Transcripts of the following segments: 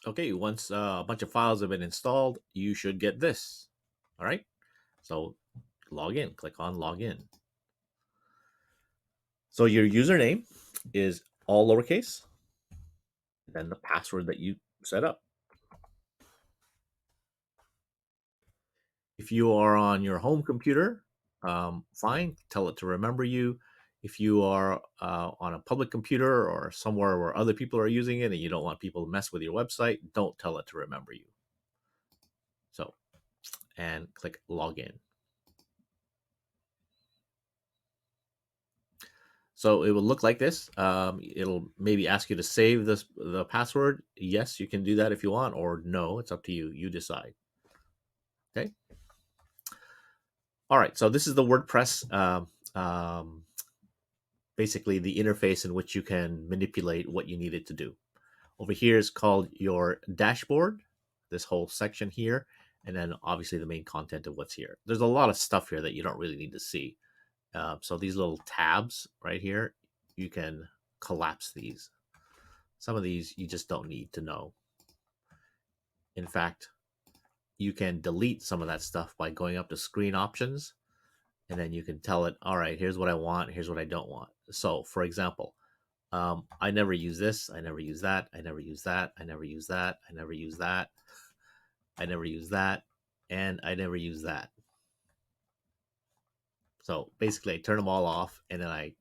Okay, once a bunch of files have been installed, you should get this. All right, so log in, click on log in. So your username is all lowercase, then the password that you set up. If you are on your home computer, fine, tell it to remember you. If you are on a public computer or somewhere where other people are using it and you don't want people to mess with your website, don't tell it to remember you. So, and click login. So it will look like this. It'll maybe ask you to save the password. Yes, you can do that if you want, or no, it's up to you. You decide. Okay. All right. So this is the WordPress, basically the interface in which you can manipulate what you need it to do. Over here is called your dashboard. This whole section here, and then obviously the main content of what's here. There's a lot of stuff here that you don't really need to see. So these little tabs right here, you can collapse these. Some of these you just don't need to know. In fact, you can delete some of that stuff by going up to screen options, and then you can tell it, all right, here's what I want, here's what I don't want. So for example, I never use this, I never use that, I never use that, I never use that, I never use that, I never use that, and I never use that. So basically I turn them all off and then I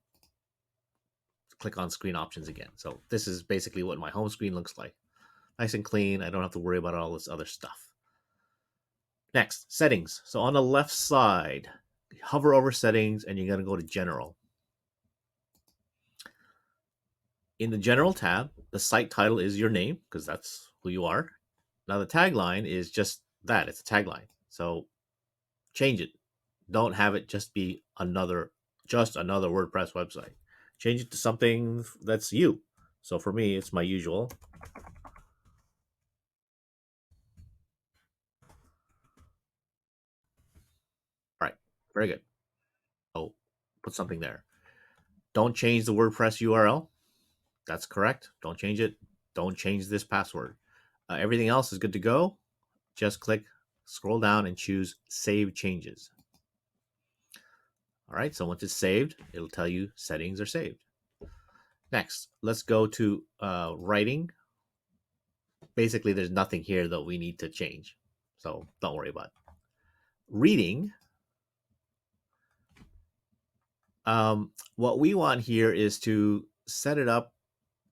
click on screen options again. So this is basically what my home screen looks like. Nice and clean. I don't have to worry about all this other stuff. Next, settings. So on the left side, hover over settings and you're going to go to general. In the general tab, the site title is your name because that's who you are. Now the tagline is just that. It's a tagline. So change it. Don't have it just be another WordPress website. Change it to something that's you. So for me, it's my usual. All right, very good. Oh, put something there. Don't change the WordPress URL. That's correct. Don't change it. Don't change this password. Everything else is good to go. Just click, scroll down, and choose Save Changes. All right, so once it's saved, it'll tell you settings are saved. Next, let's go to writing. Basically, there's nothing here that we need to change, so don't worry about it. Reading. What we want here is to set it up.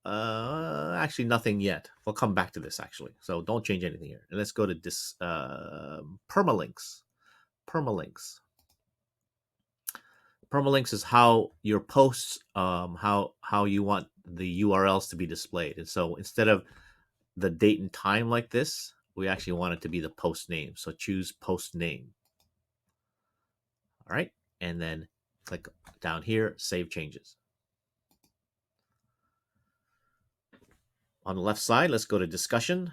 Actually, nothing yet. We'll come back to this actually. So don't change anything here. And let's go to this permalinks. Permalinks. Permalinks is how your posts, how you want the URLs to be displayed. And so instead of the date and time like this, we actually want it to be the post name. So choose post name. All right, and then click down here, save changes. On the left side, let's go to discussion.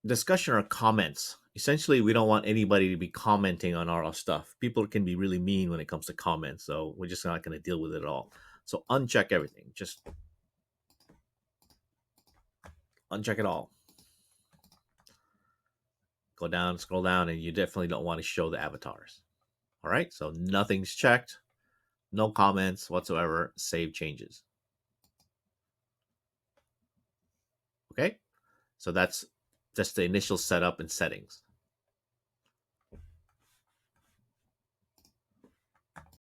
Discussion are comments. Essentially, we don't want anybody to be commenting on our stuff. People can be really mean when it comes to comments, so we're just not going to deal with it at all. So uncheck everything. Just uncheck it all. Go down, scroll down, and you definitely don't want to show the avatars. All right, so nothing's checked. No comments whatsoever. Save changes. Okay, so that's just the initial setup and settings.